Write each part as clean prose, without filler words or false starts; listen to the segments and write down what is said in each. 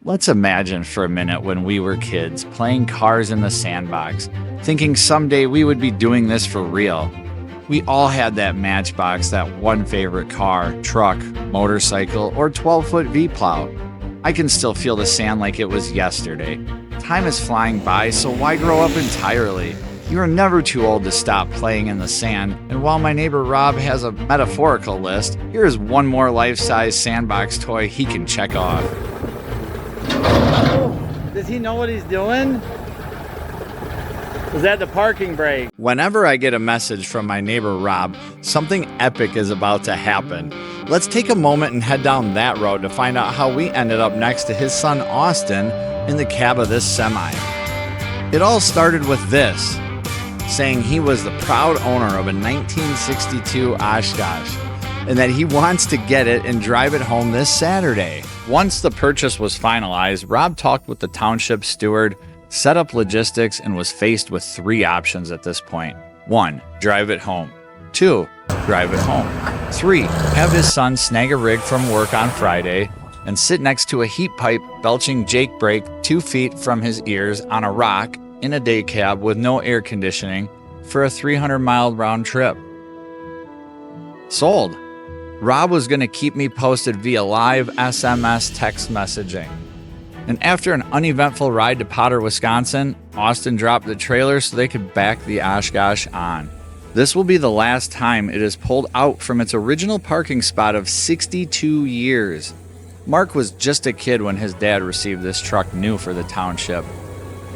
Let's imagine for a minute when we were kids playing cars in the sandbox, thinking someday we would be doing this for real. We all had that matchbox, that one favorite car, truck, motorcycle, or 12-foot V-plow. I can still feel the sand like it was yesterday. Time is flying by, so why grow up entirely? You are never too old to stop playing in the sand, and while my neighbor Rob has a metaphorical list, here is one more life-size sandbox toy he can check off. Does he know what he's doing? Is that the parking brake? Whenever I get a message from my neighbor Rob, something epic is about to happen. Let's take a moment and head down that road to find out how we ended up next to his son Austin in the cab of this semi. It all started with this, saying he was the proud owner of a 1962 Oshkosh and that he wants to get it and drive it home this Saturday. Once the purchase was finalized, Rob talked with the township steward, set up logistics, and was faced with three options at this point. 1. Drive it home. 2. Drive it home. 3. Have his son snag a rig from work on Friday and sit next to a heat pipe belching Jake brake 2 feet from his ears on a rock in a day cab with no air conditioning for a 300-mile round trip. Sold. Rob was going to keep me posted via live SMS text messaging. And after an uneventful ride to Potter, Wisconsin, Austin dropped the trailer so they could back the Oshkosh on. This will be the last time it is pulled out from its original parking spot of 62 years. Mark was just a kid when his dad received this truck new for the township.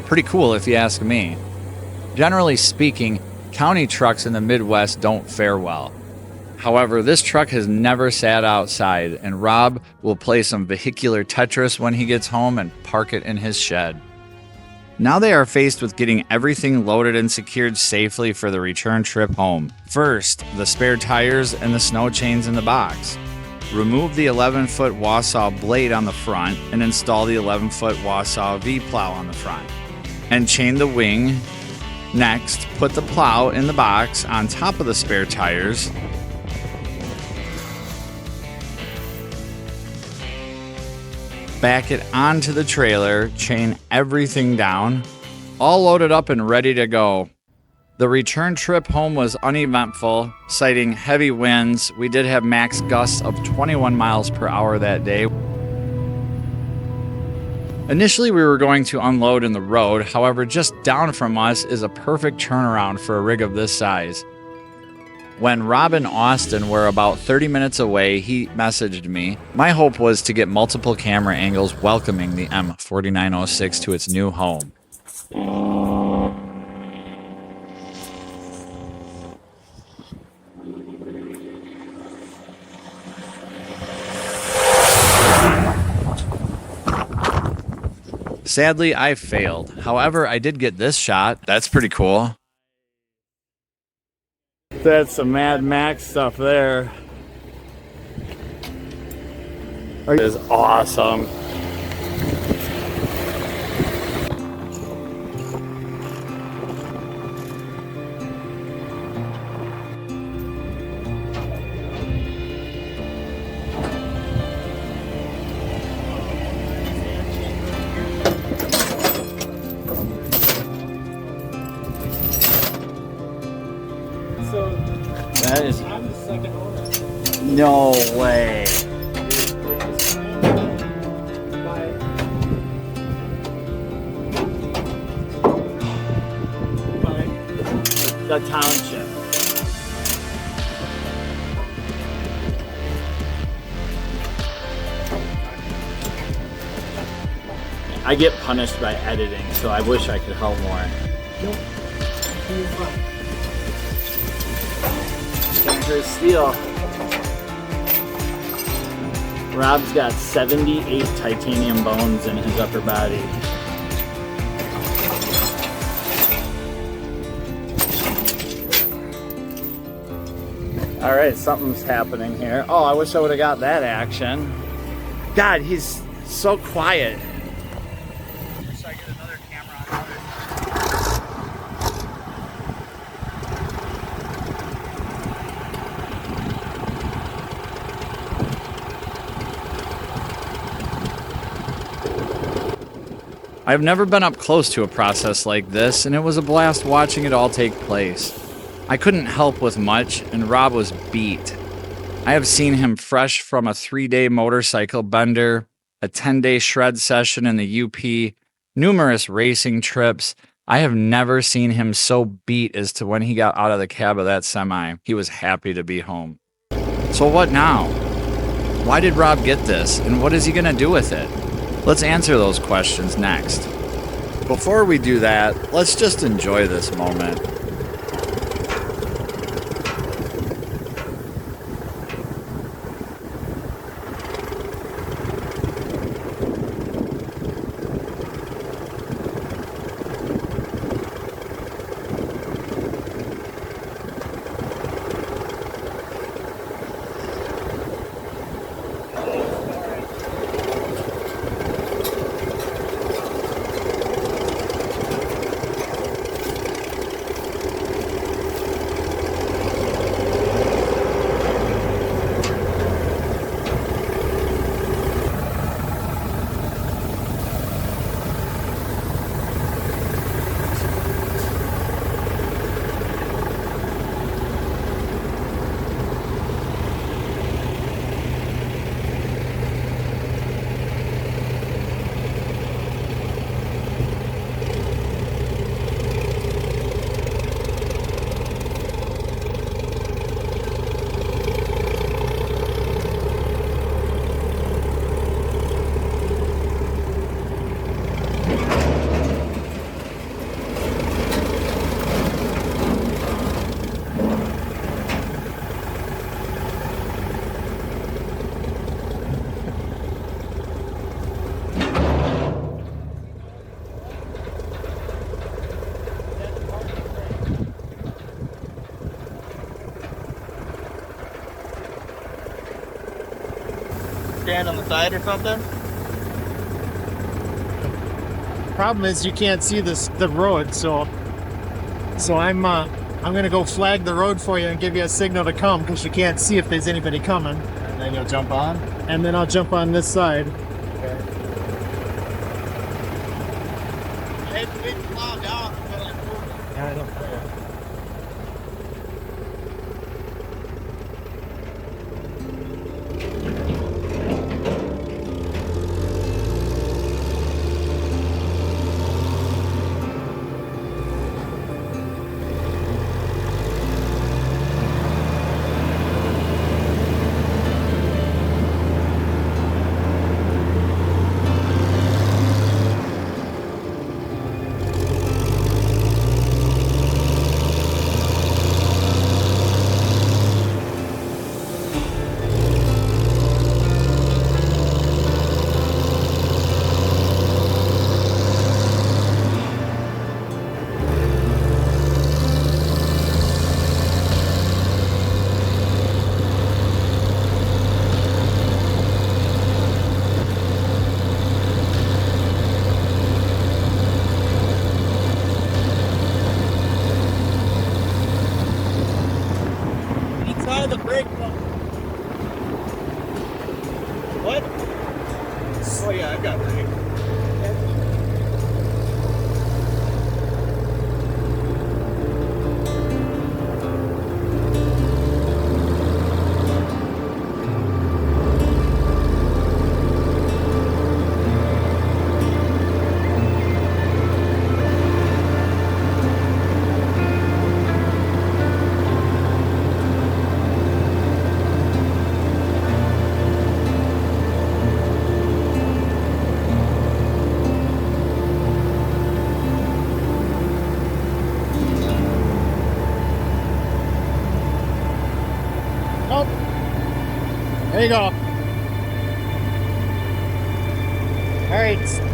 Pretty cool if you ask me. Generally speaking, county trucks in the Midwest don't fare well. However, this truck has never sat outside, and Rob will play some vehicular Tetris when he gets home and park it in his shed. Now they are faced with getting everything loaded and secured safely for the return trip home. First, the spare tires and the snow chains in the box. Remove the 11-foot Wausau blade on the front and install the 11-foot Wausau V-plow on the front. And chain the wing. Next, put the plow in the box on top of the spare tires. Back it onto the trailer, chain everything down, all loaded up and ready to go. The return trip home was uneventful, citing heavy winds. We did have max gusts of 21 miles per hour that day. Initially, we were going to unload in the road. However, just down from us is a perfect turnaround for a rig of this size. When Rob and Austin were about 30 minutes away, he messaged me. My hope was to get multiple camera angles welcoming the M4906 to its new home. Sadly, I failed. However, I did get this shot. That's pretty cool. That's some Mad Max stuff there. It is awesome. So That is I'm the second owner. no way. By the township. I get punished by editing, so I wish I could help more. Nope. Can't hurt steel. Rob's got 78 titanium bones in his upper body. All right, something's happening here. Oh, I wish I would have got that action. God, he's so quiet. Wish I get another camera on it. I've never been up close to a process like this, and it was a blast watching it all take place. I couldn't help with much, and Rob was beat. I have seen him fresh from a 3-day motorcycle bender, a 10-day shred session in the UP, numerous racing trips. I have never seen him so beat as to when he got out of the cab of that semi. He was happy to be home. So what now? Why did Rob get this, and what is he going to do with it? Let's answer those questions next. Before we do that, let's just enjoy this moment. Stand on the side or something? Problem is you can't see the road, so I'm gonna go flag the road for you and give you a signal to come because you can't see if there's anybody coming. And then you'll jump on? And then I'll jump on this side. Okay. Hey, we need to plow down. I don't. The brake. What? Oh yeah, I've got brake. There you go. All right.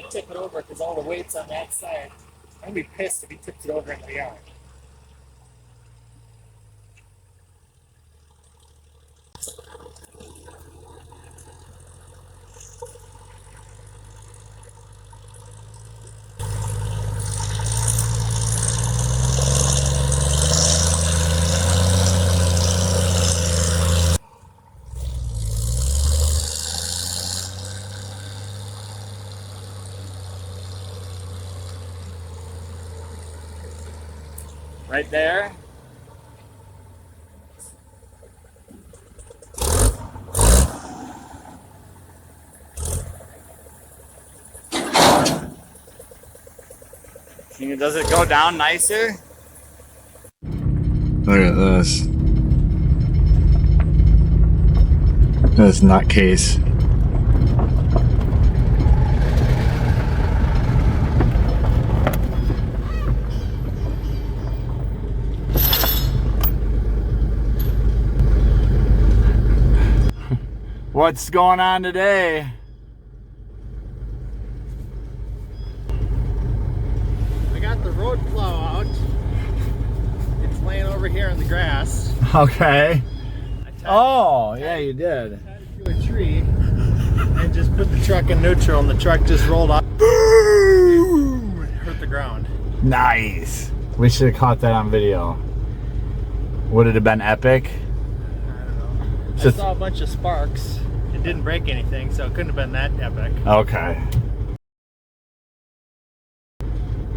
can't tip it over because all the weight's on that side. I'm gonna be pissed if he tips it over in the yard. Right there. Does it go down nicer? Look at this. This nutcase. What's going on today? I got the road plow out. It's laying over here in the grass. Okay. I Yeah, you did. tied it to a tree and just put the truck in neutral, and the truck just rolled off. Boom! Hurt the ground. Nice. We should have caught that on video. Would it have been epic? I don't know. Just- I saw a bunch of sparks. It didn't break anything, so it couldn't have been that epic. Okay.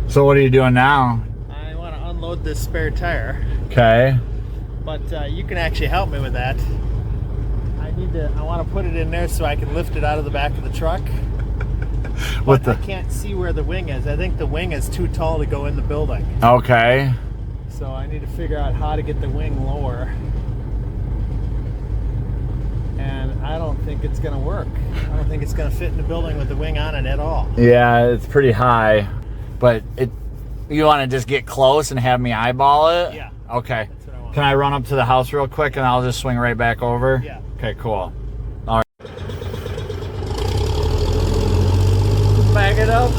So what are you doing now? I want to unload this spare tire, Okay. but you can actually help me with that. I want to put it in there so I can lift it out of the back of the truck. What But the? I can't see where the wing is. I think the wing is too tall to go in the building. Okay. So I need to figure out how to get the wing lower. And I don't think it's going to work. I don't think it's going to fit in the building with the wing on it at all. Yeah, it's pretty high, but it. You want to just get close and have me eyeball it? Yeah. Okay. That's what I want. Can I run up to the house real quick and I'll just swing right back over? Yeah. Okay, cool. Back it up.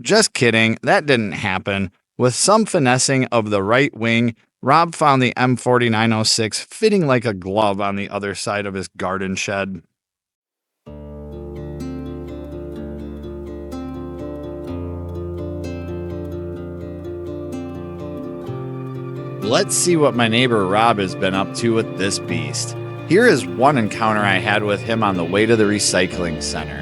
Just kidding, that didn't happen. With some finessing of the right wing, Rob found the M4906 fitting like a glove on the other side of his garden shed. Let's see what my neighbor Rob has been up to with this beast. Here is one encounter I had with him on the way to the recycling center.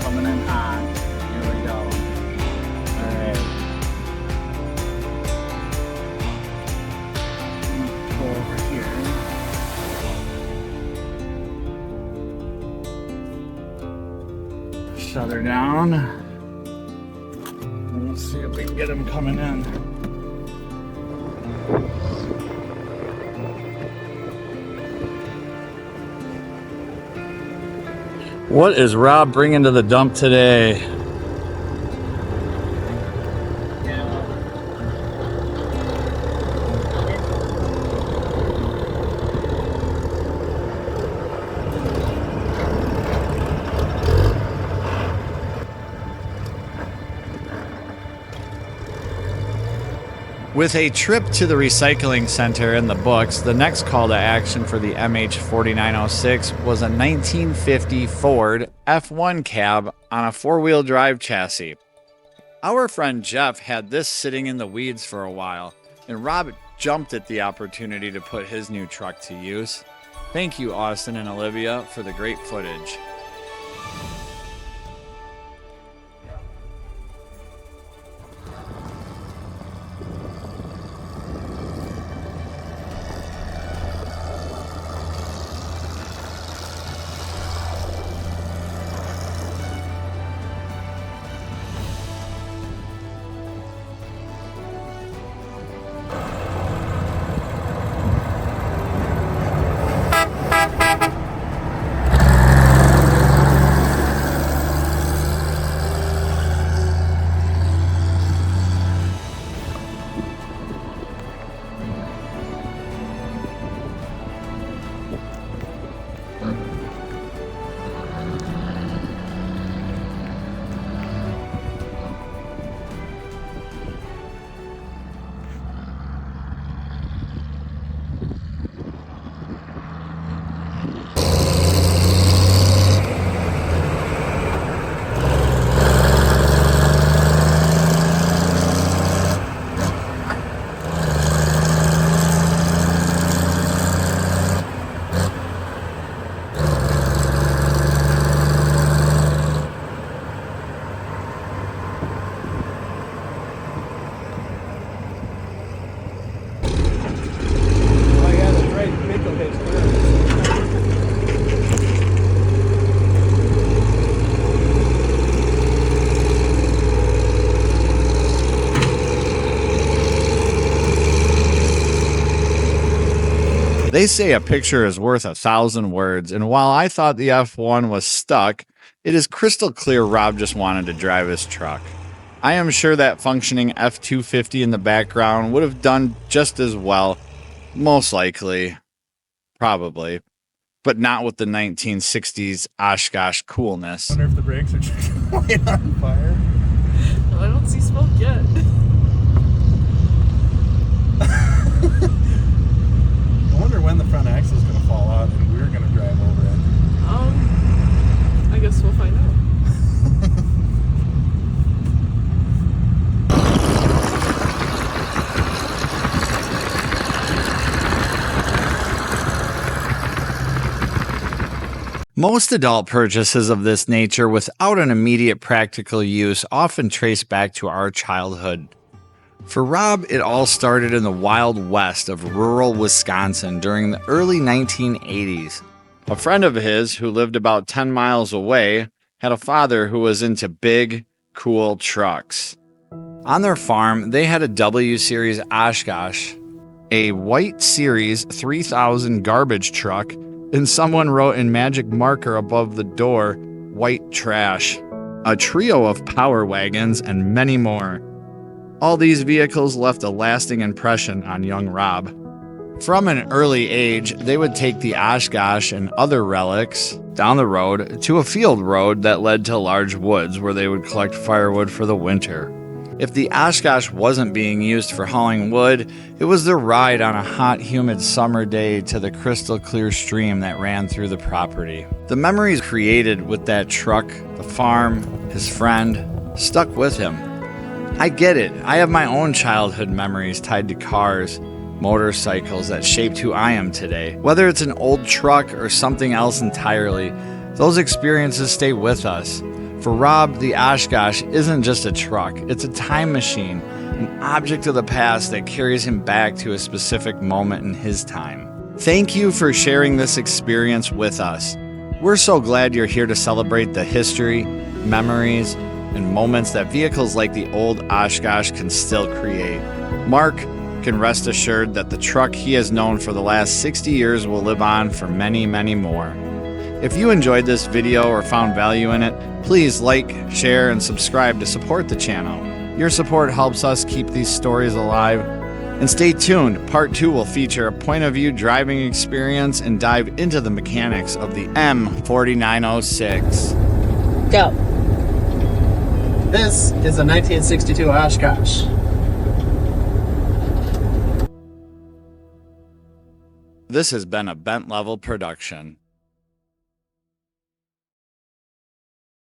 Coming in hot. Here we go. All right. Go over here. Shut her down. And we'll see if we can get him coming in. What is Rob bringing to the dump today? With a trip to the recycling center in the books, the next call to action for the MH4906 was a 1950 Ford F1 cab on a four-wheel drive chassis. Our friend Jeff had this sitting in the weeds for a while, and Rob jumped at the opportunity to put his new truck to use. Thank you, Austin and Olivia, for the great footage. They say a picture is worth 1,000 words, and while I thought the F1 was stuck, it is crystal clear Rob just wanted to drive his truck. I am sure that functioning F250 in the background would have done just as well, most likely, probably, but not with the 1960s Oshkosh coolness. I wonder if the brakes are just light on fire. I don't see smoke yet. I wonder when the front axle is going to fall out and we're going to drive over it. I guess we'll find out. Most adult purchases of this nature without an immediate practical use often trace back to our childhood. For Rob, it all started in the Wild West of rural Wisconsin during the early 1980s. A friend of his, who lived about 10 miles away, had a father who was into big, cool trucks. On their farm, they had a W Series Oshkosh, a white Series 3000 garbage truck, and someone wrote in magic marker above the door, "White Trash," a trio of power wagons, and many more. All these vehicles left a lasting impression on young Rob. From an early age, they would take the Oshkosh and other relics down the road to a field road that led to large woods where they would collect firewood for the winter. If the Oshkosh wasn't being used for hauling wood, it was their ride on a hot, humid summer day to the crystal clear stream that ran through the property. The memories created with that truck, the farm, his friend, stuck with him. I get it. I have my own childhood memories tied to cars, motorcycles that shaped who I am today. Whether it's an old truck or something else entirely, those experiences stay with us. For Rob, the Oshkosh isn't just a truck, it's a time machine, an object of the past that carries him back to a specific moment in his time. Thank you for sharing this experience with us. We're so glad you're here to celebrate the history, memories, and moments that vehicles like the old Oshkosh can still create. Mark can rest assured that the truck he has known for the last 60 years will live on for many, many more. If you enjoyed this video or found value in it, please like, share, and subscribe to support the channel. Your support helps us keep these stories alive. And stay tuned, part 2 will feature a point of view driving experience and dive into the mechanics of the M4906. Go. This is a 1962 Oshkosh. This has been a Bent Level production.